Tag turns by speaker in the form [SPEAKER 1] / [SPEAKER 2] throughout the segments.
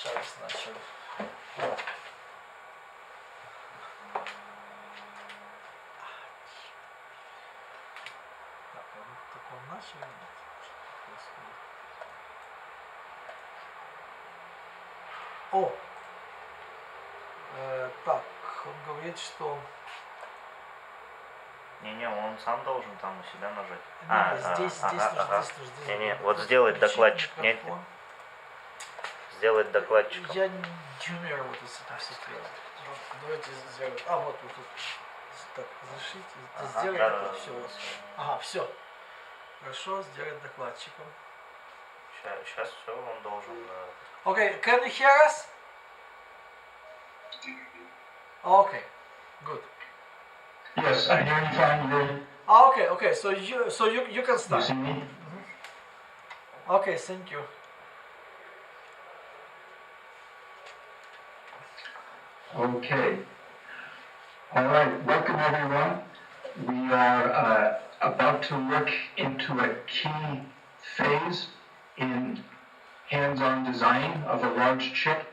[SPEAKER 1] Сейчас начал. Так он начал или нет? О! Так, он говорит, что...
[SPEAKER 2] Не-не, он сам должен там у себя нажать.
[SPEAKER 1] Здесь нужно.
[SPEAKER 2] Не-не, вот сделать докладчик. Нет. Сделать докладчиком.
[SPEAKER 1] Я не умею работать с этим системой. Давайте сделаем. Вот тут. Так, разрешите. Сделать
[SPEAKER 2] да,
[SPEAKER 1] все. Ага, все. Хорошо, сделать докладчиком.
[SPEAKER 2] Сейчас все, он должен...
[SPEAKER 1] Okay, can you hear us? Okay, good.
[SPEAKER 3] Yes, I hear you fine.
[SPEAKER 1] Okay. So you can start.
[SPEAKER 3] You see me?
[SPEAKER 1] Okay, thank you.
[SPEAKER 3] Okay. All right. Welcome, everyone. We are about to look into a key phase in hands-on design of a large chip,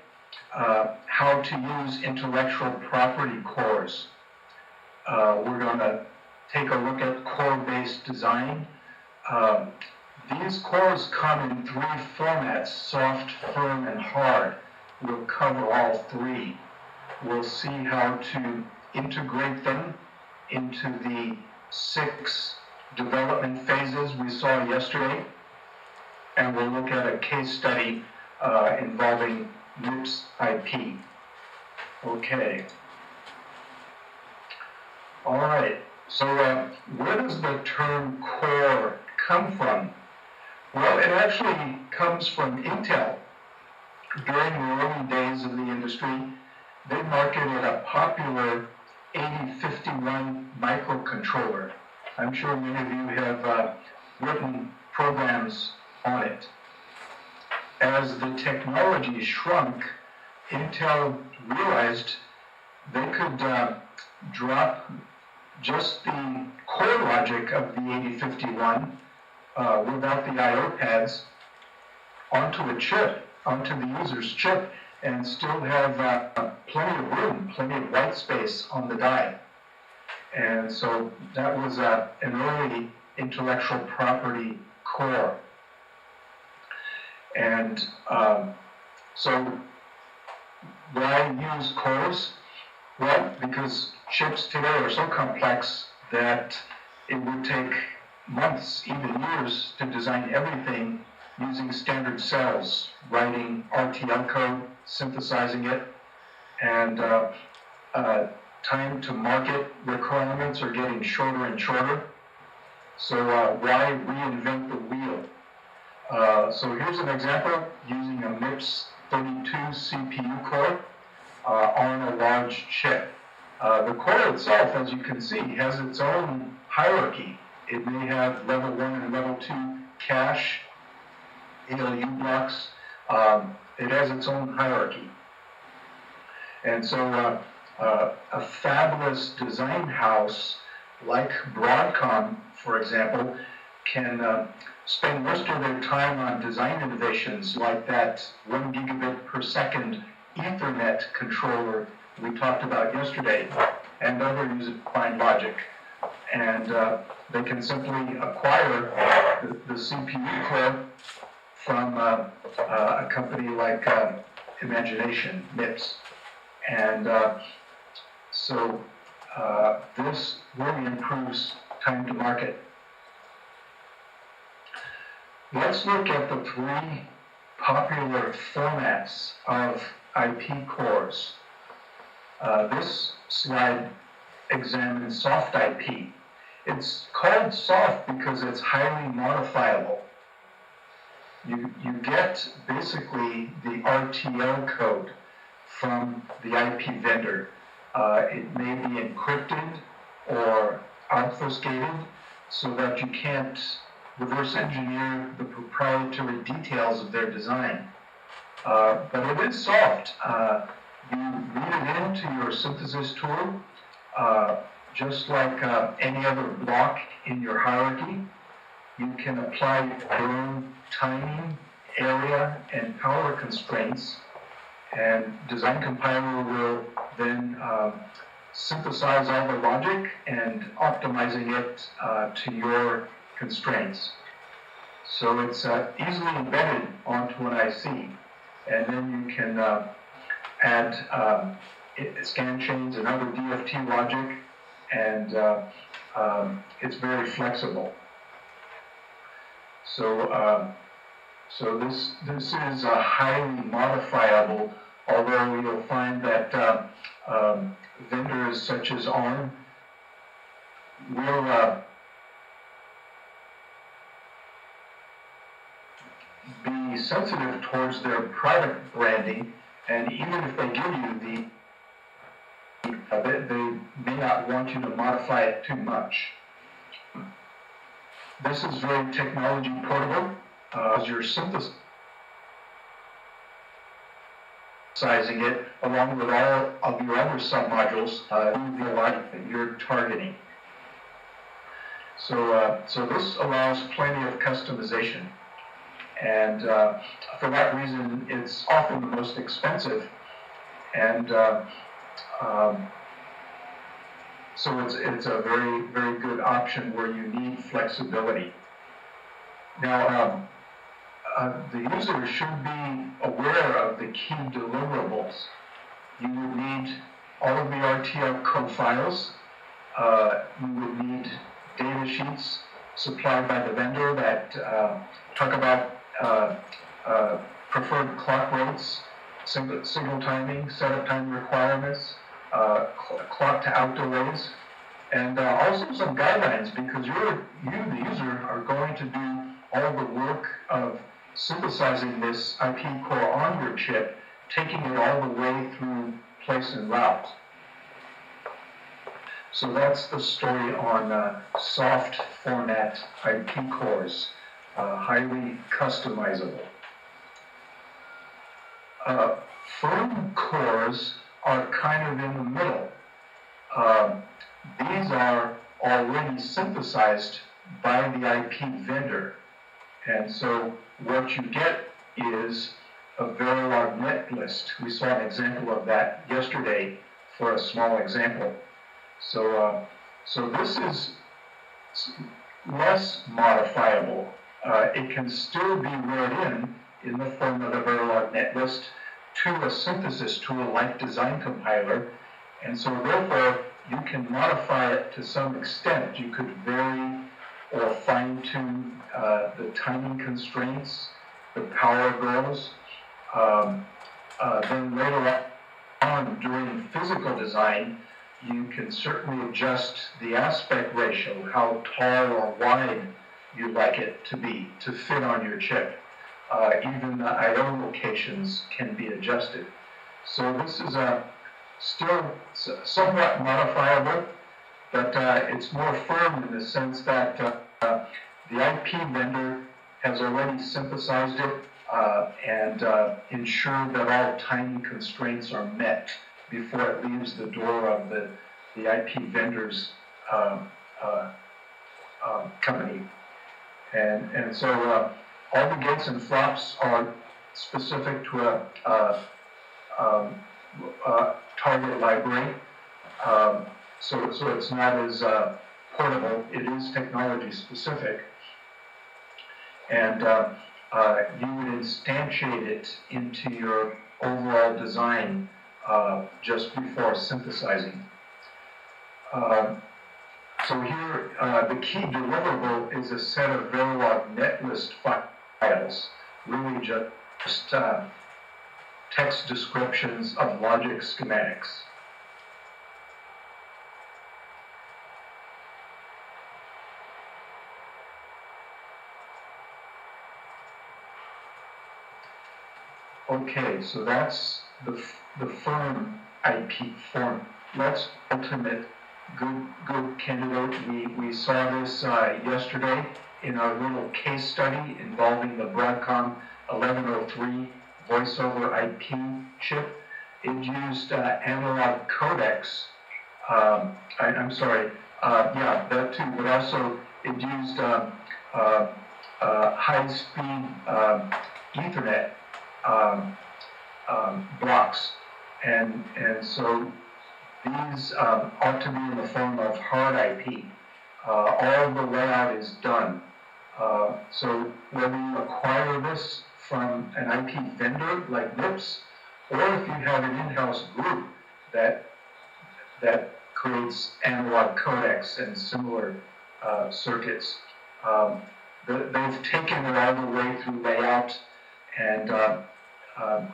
[SPEAKER 3] how to use intellectual property cores. We're going to take a look at core-based design. These cores come in three formats, soft, firm, and hard. We'll cover all three. We'll see how to integrate them into the 6 development phases we saw yesterday. And we'll look at a case study involving MIPS IP. Okay. All right, so where does the term core come from? Well, it actually comes from Intel. During the early days of the industry, they marketed a popular 8051 microcontroller. I'm sure many of you have written programs on it. As the technology shrunk, Intel realized they could drop just the core logic of the 8051 without the I/O pads onto a chip, onto the user's chip, and still have plenty of room, plenty of white space on the die. And so that was an early intellectual property core. And so why use cores? Well, because chips today are so complex that it would take months, even years, to design everything using standard cells, writing RTL code, synthesizing it, and time to market requirements are getting shorter and shorter. So why reinvent the wheel? So here's an example using a MIPS 32 CPU core on a large chip. The core itself, as you can see, has its own hierarchy. It may have level 1 and level 2 cache, ALU blocks. It has its own hierarchy. And so a fabulous design house like Broadcom, for example, can spend most of their time on design innovations like that 1 gigabit per second Ethernet controller we talked about yesterday, and other user-defined logic. And they can simply acquire the CPU core from a company like Imagination, MIPS. And so this really improves time to market. Let's look at the 3 popular formats of IP cores. This slide examines soft IP. It's called soft because it's highly modifiable. You get basically the RTL code from the IP vendor. It may be encrypted or obfuscated so that you can't reverse engineer the proprietary details of their design. But it is soft. You read it into your synthesis tool, just like any other block in your hierarchy. You can apply your own timing, area, and power constraints And design compiler will then synthesize all the logic and optimizing it to your constraints. So it's easily embedded onto an IC, and then you can add scan chains and other DFT logic, and it's very flexible. So so this is highly modifiable, although you'll find that vendors such as ARM will be sensitive towards their product branding, and even if they give you they may not want you to modify it too much. This is very technology portable. As you're synthesizing it along with all of your other submodules, the logic that you're targeting. So, so this allows plenty of customization, and for that reason, it's often the most expensive, and so it's a very, very good option where you need flexibility. Now, the user should be aware of the key deliverables. You would need all of the RTL code files. You would need data sheets supplied by the vendor that talk about preferred clock rates, signal timing, setup time requirements, clock to out delays, and also some guidelines, because you, the user, are going to do all the work of synthesizing this IP core on your chip, taking it all the way through place and route. So that's the story on soft format IP cores, highly customizable. Firm cores are kind of in the middle. These are already synthesized by the IP vendor. And so what you get is a Verilog net list. We saw an example of that yesterday for a small example. So, so this is less modifiable. It can still be read in the form of a Verilog net list to a synthesis tool like Design Compiler, and so therefore you can modify it to some extent. You could vary or fine-tune the timing constraints, the power goals. Then later on, during physical design, you can certainly adjust the aspect ratio, how tall or wide you'd like it to be to fit on your chip. Even the I/O locations can be adjusted. So this is still somewhat modifiable, but it's more firm in the sense that the IP vendor has already synthesized it and ensured that all timing constraints are met before it leaves the door of the IP vendor's company. And so all the gates and flops are specific to a target library. So it's not as portable. It is technology specific. And you would instantiate it into your overall design just before synthesizing. So here, the key deliverable is a set of Verilog netlist files, really just text descriptions of logic schematics. Okay, so that's the firm IP form. That's ultimate good candidate. We saw this yesterday in our little case study involving the Broadcom 1103 voice over IP chip. It used analog codecs. I'm sorry, yeah, that too, but also it used high-speed Ethernet blocks blocks. And so these ought to be in the form of hard IP. All the layout is done. So whether you acquire this from an IP vendor like MIPS, or if you have an in-house group that creates analog codecs and similar circuits, they've taken it all the way through layout and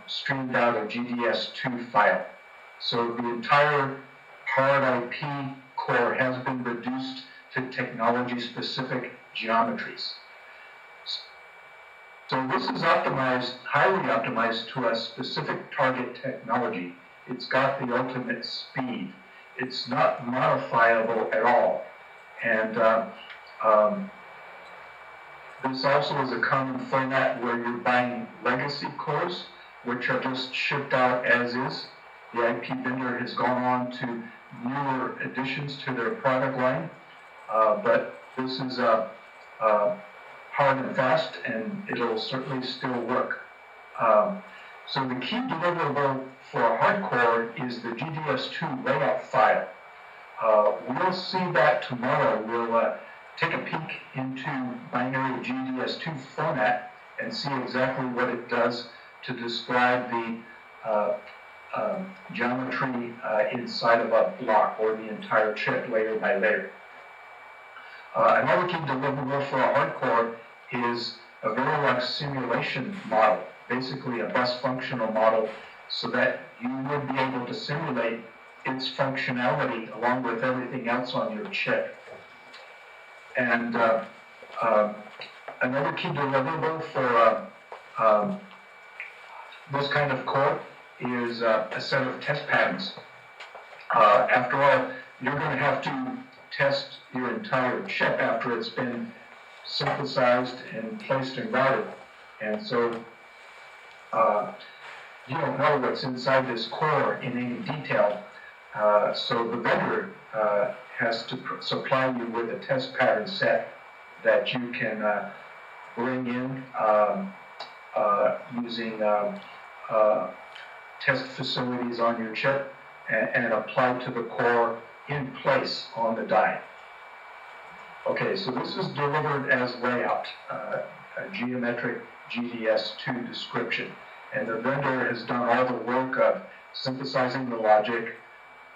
[SPEAKER 3] streamed out a GDS2 file. So the entire hard IP core has been reduced to technology-specific geometries. So this is optimized, highly optimized to a specific target technology. It's got the ultimate speed. It's not modifiable at all. And this also is a common format where you're buying legacy cores, which are just shipped out as is. The IP vendor has gone on to newer additions to their product line, but this is hard and fast, and it'll certainly still work. So the key deliverable for a hardcore is the GDS2 layout file. We'll see that tomorrow. We'll take a peek into binary GDS2 format and see exactly what it does to describe the geometry inside of a block or the entire chip layer by layer. Another key deliverable for a hardcore is a Verilog simulation model, basically a bus functional model, so that you would be able to simulate its functionality along with everything else on your chip. And another key deliverable for this kind of core is a set of test patterns. After all, you're going to have to test your entire chip after it's been synthesized and placed and routed. And so you don't know what's inside this core in any detail. So the vendor has to supply you with a test pattern set that you can bring in using test facilities on your chip and apply to the core in place on the die. Okay, so this is delivered as layout, a geometric GDS2 description. And the vendor has done all the work of synthesizing the logic,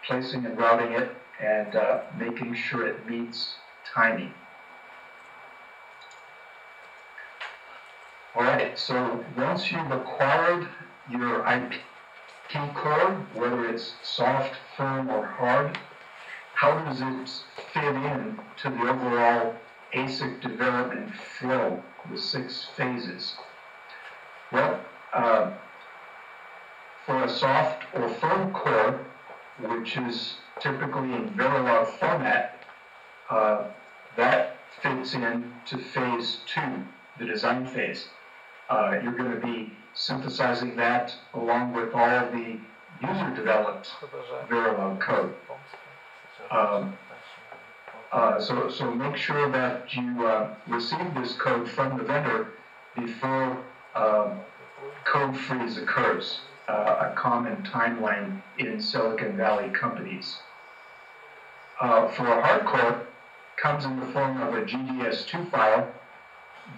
[SPEAKER 3] placing and routing it, and making sure it meets timing. All right, so once you've acquired your IP core, whether it's soft, firm, or hard, how does it fit in to the overall ASIC development flow, the 6 phases? Well, for a soft or firm core, which is typically in Verilog format, that fits in to phase 2, the design phase. You're going to be synthesizing that along with all of the user-developed Verilog code. So make sure that you receive this code from the vendor before code freeze occurs, a common timeline in Silicon Valley companies. For a hardcore, comes in the form of a GDS2 file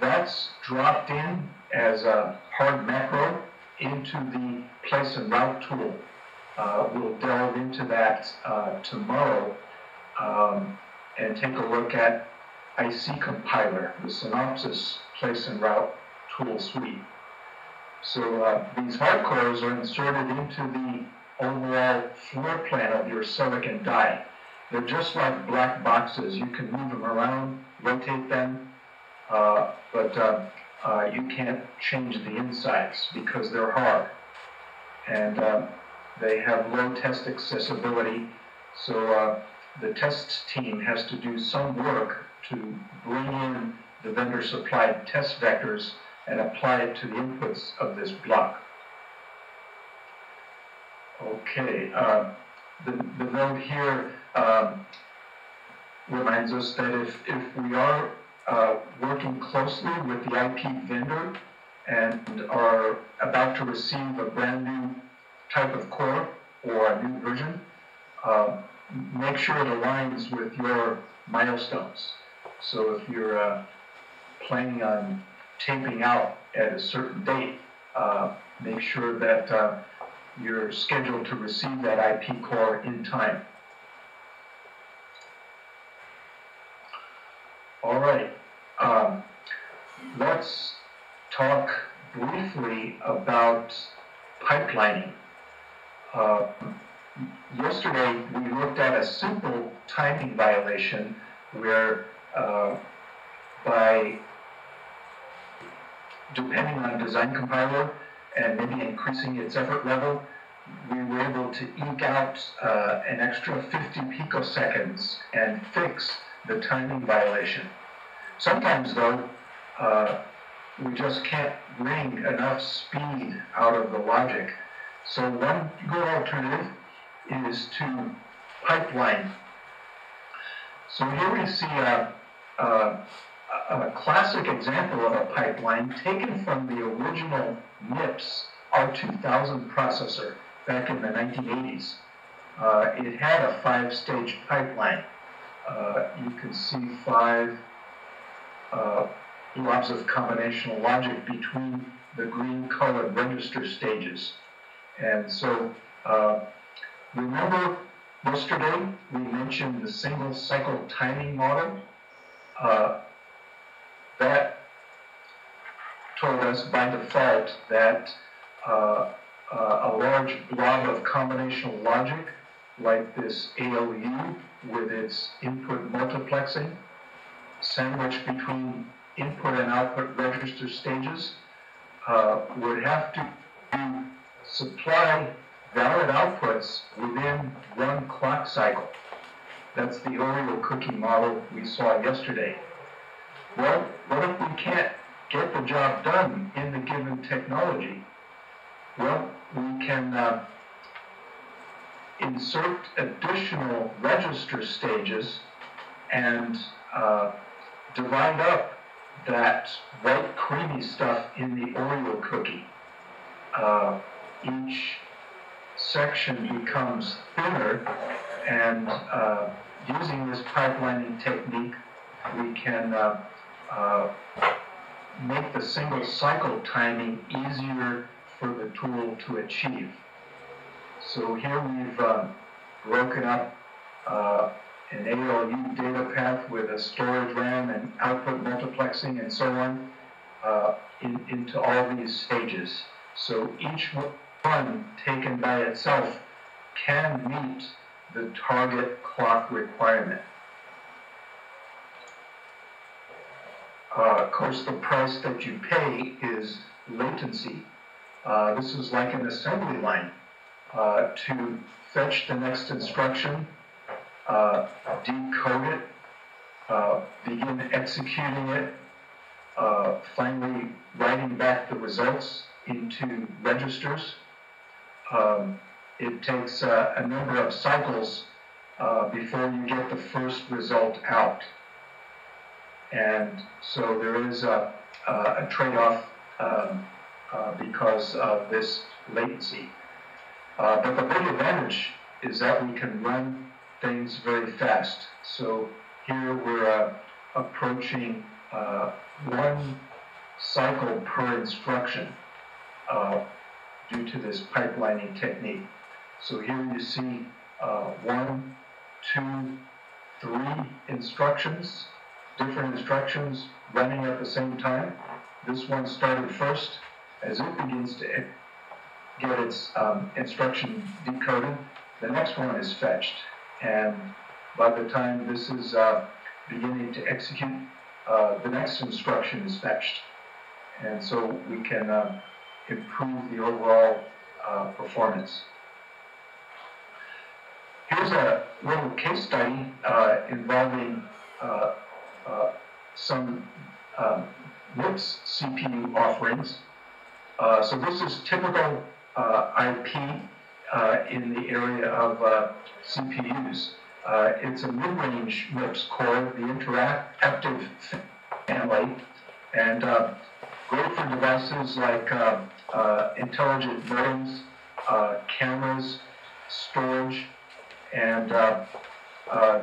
[SPEAKER 3] that's dropped in as a hard macro into the place and route tool. We'll delve into that tomorrow and take a look at IC compiler, the Synopsys place and route tool suite. So these hardcores are inserted into the overall floor plan of your silicon die. They're just like black boxes. You can move them around, rotate them, but you can't change the insides because they're hard. And they have low test accessibility, so the test team has to do some work to bring in the vendor-supplied test vectors and apply it to the inputs of this block. Okay, the note here reminds us that if we are working closely with the IP vendor and are about to receive a brand new type of core or a new version, make sure it aligns with your milestones. So if you're planning on taping out at a certain date, make sure that you're scheduled to receive that IP core in time. All right, let's talk briefly about pipelining. Yesterday, we looked at a simple timing violation where by depending on design compiler and maybe increasing its effort level, we were able to eke out an extra 50 picoseconds and fix the timing violation. Sometimes, though, we just can't wring enough speed out of the logic. So one good alternative is to pipeline. So here we see a classic example of a pipeline taken from the original MIPS R2000 processor back in the 1980s. It had a 5-stage pipeline. You can see 5 blobs of combinational logic between the green colored register stages. And so remember yesterday we mentioned the single cycle timing model? That told us by default that a large blob of combinational logic like this ALU with its input multiplexing sandwiched between input and output register stages would have to supply valid outputs within 1 clock cycle. That's the Oreo cookie model we saw yesterday. Well, what if we can't get the job done in the given technology? Well, we can insert additional register stages and divide up that white creamy stuff in the Oreo cookie. Each section becomes thinner, and using this pipelining technique, we can make the single cycle timing easier for the tool to achieve. So here we've broken up an ALU data path with a storage RAM and output multiplexing and so on into all these stages. So each one taken by itself can meet the target clock requirement. Of course, the price that you pay is latency. This is like an assembly line. To fetch the next instruction, decode it, begin executing it, finally writing back the results into registers. It takes a number of cycles before you get the first result out. And so there is a trade-off because of this latency. But the big advantage is that we can run things very fast. So here we're approaching 1 cycle per instruction due to this pipelining technique. So here you see 1, 2, 3 instructions, different instructions running at the same time. This one started first. As it begins to get its instruction decoded, the next one is fetched. And by the time this is beginning to execute, the next instruction is fetched. And so we can improve the overall performance. Here's a little case study involving some MIPS CPU offerings. So this is typical IP in the area of CPUs. It's a mid-range MIPS core, the interactive family, and great for devices like intelligent modems, cameras, storage, and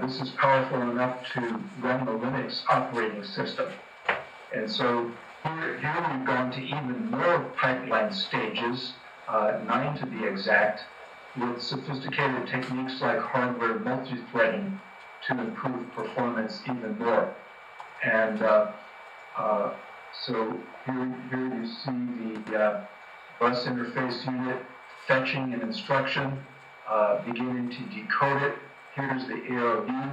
[SPEAKER 3] this is powerful enough to run the Linux operating system. And so here we've gone to even more pipeline stages, 9 to be exact, with sophisticated techniques like hardware multi-threading to improve performance even more. And so here you see the bus interface unit fetching an instruction, beginning to decode it. Here's the ARU,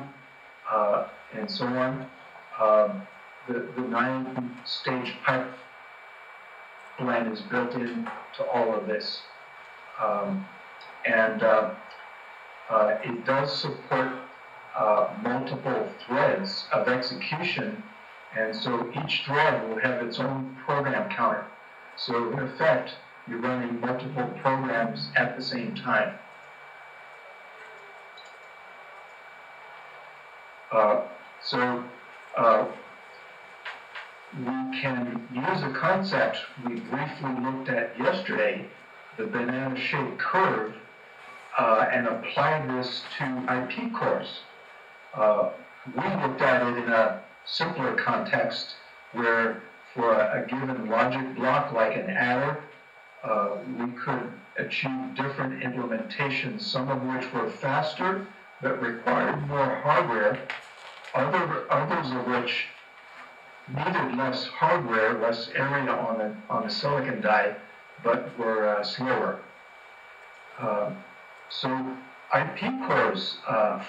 [SPEAKER 3] and so on. The 9-stage pipeline is built in to all of this. It does support multiple threads of execution, and so each thread will have its own program counter. So in effect, you're running multiple programs at the same time. We can use a concept we briefly looked at yesterday, the banana-shaped curve, and apply this to IP cores. We looked at it in a simpler context where for a given logic block like an adder, we could achieve different implementations, some of which were faster but required more hardware, others of which needed less hardware, less area on the silicon die, but were slower. So IP cores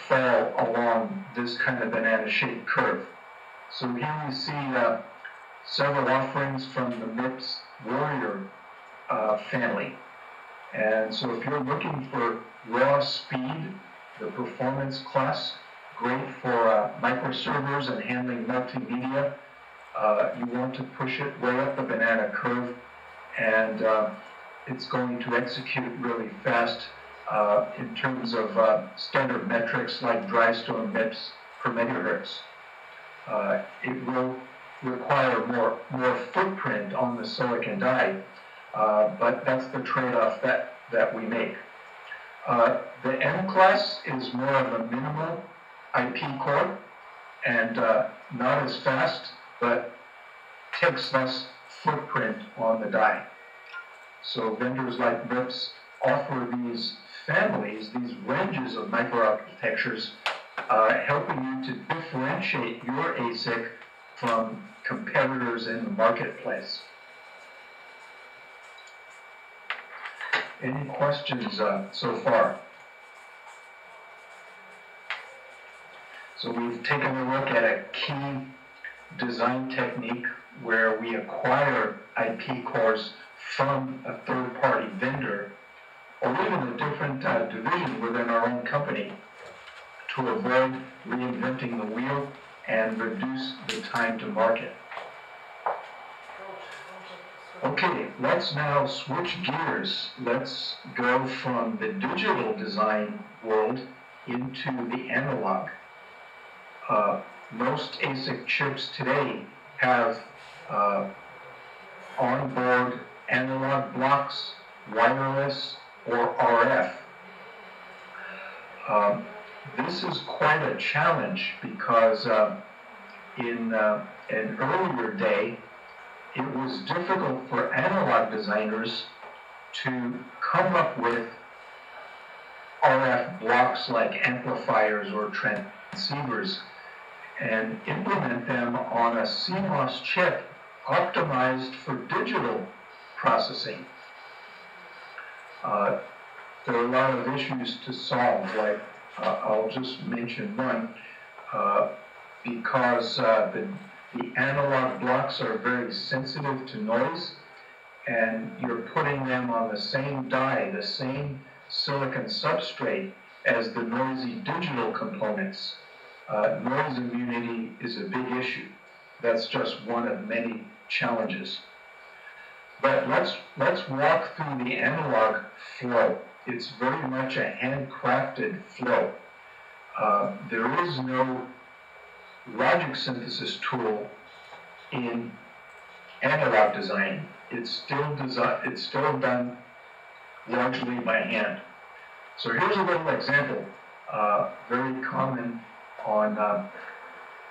[SPEAKER 3] fall along this kind of banana-shaped curve. So here we see several offerings from the MIPS Warrior family. And so if you're looking for raw speed, the performance class, great for microservers and handling multimedia, you want to push it way up the banana curve, and it's going to execute really fast in terms of standard metrics like dry stone MIPS per megahertz. It will require more footprint on the silicon die, but that's the trade-off that we make. The M class is more of a minimal IP core and not as fast, but takes less footprint on the die. So vendors like MIPS offer these families, these ranges of microarchitectures, helping you to differentiate your ASIC from competitors in the marketplace. Any questions so far? So we've taken a look at a key design technique where we acquire IP cores from a third-party vendor or even a different division within our own company to avoid reinventing the wheel and reduce the time to market. Okay, let's now switch gears. Let's go from the digital design world into the analog. Most ASIC chips today have onboard analog blocks, wireless, or RF. This is quite a challenge because in an earlier day, it was difficult for analog designers to come up with RF blocks like amplifiers or transceivers and implement them on a CMOS chip optimized for digital processing. There are a lot of issues to solve, like I'll just mention one, because the analog blocks are very sensitive to noise, and you're putting them on the same die, the same silicon substrate as the noisy digital components. Noise immunity is a big issue. That's just one of many challenges. But let's walk through the analog flow. It's very much a handcrafted flow. There is no logic synthesis tool in analog design. It's still done largely by hand. So here's a little example, very common on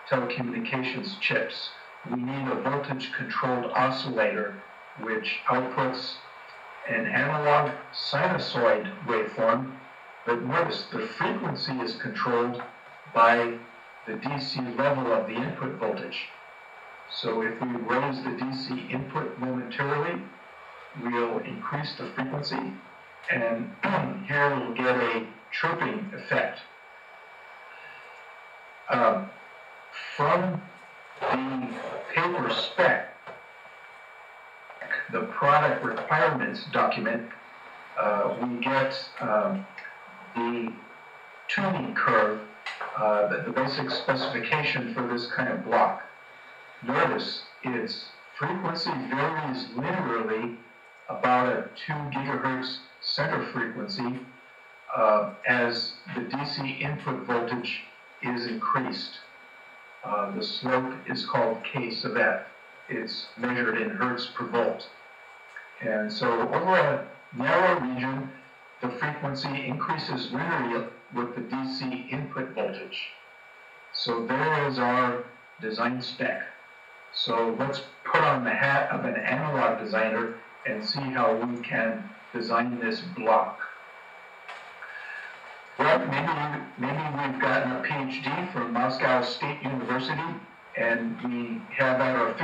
[SPEAKER 3] telecommunications chips. We need a voltage-controlled oscillator which outputs an analog sinusoid waveform, but notice the frequency is controlled by the DC level of the input voltage. So if we raise the DC input momentarily, we'll increase the frequency, and here we'll get a chirping effect. From the paper spec, the product requirements document, we get the tuning curve, the basic specification for this kind of block. Notice its frequency varies linearly about a 2 gigahertz center frequency as the DC input voltage is increased. The slope is called K sub f. It's measured in hertz per volt. And so over a narrow region, the frequency increases linearly with the DC input voltage. So there is our design spec. So let's put on the hat of an analog designer and see how we can design this block. Well, maybe we've gotten a PhD from Moscow State University, and we have at our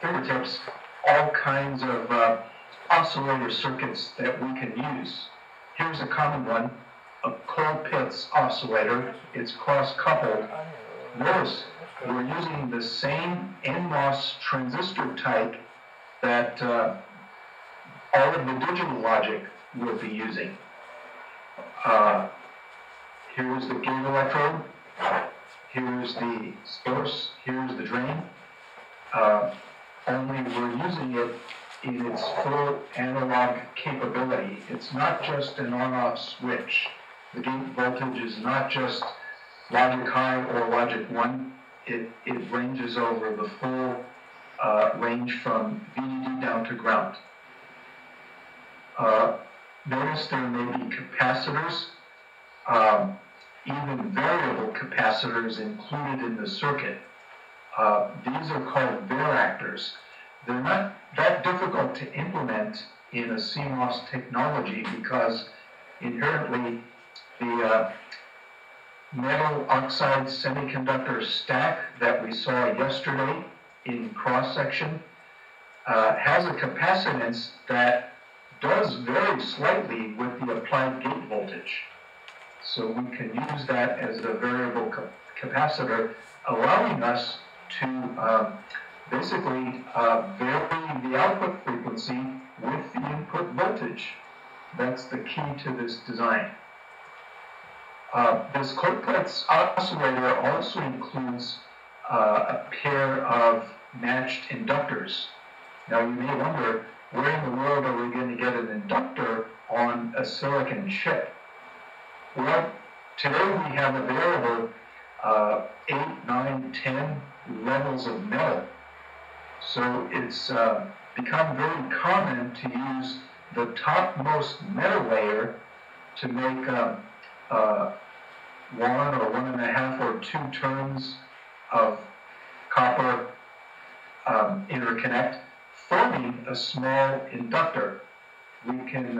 [SPEAKER 3] fingertips all kinds of oscillator circuits that we can use. Here's a common one, a Colpitts oscillator. It's cross-coupled. Notice we're using the same NMOS transistor type that all of the digital logic will be using. Here's the gate electrode, here's the source, here's the drain. Only we're using it in its full analog capability. It's not just an on-off switch. The gate voltage is not just logic high or logic 1. It ranges over the full range from VDD down to ground. Notice there may be capacitors, even variable capacitors included in the circuit. These are called varactors. They're not that difficult to implement in a CMOS technology because inherently the metal oxide semiconductor stack that we saw yesterday in cross-section has a capacitance that does vary slightly with the applied gate voltage. So we can use that as a variable capacitor, allowing us to basically vary the output frequency with the input voltage. That's the key to this design. This Colpitts oscillator also includes a pair of matched inductors. Now you may wonder, where in the world are we going to get an inductor on a silicon chip? Well, today we have available 8, 9, 10 levels of metal. So it's become very common to use the topmost metal layer to make 1 or 1.5 or 2 turns of copper interconnect, forming a small inductor. We can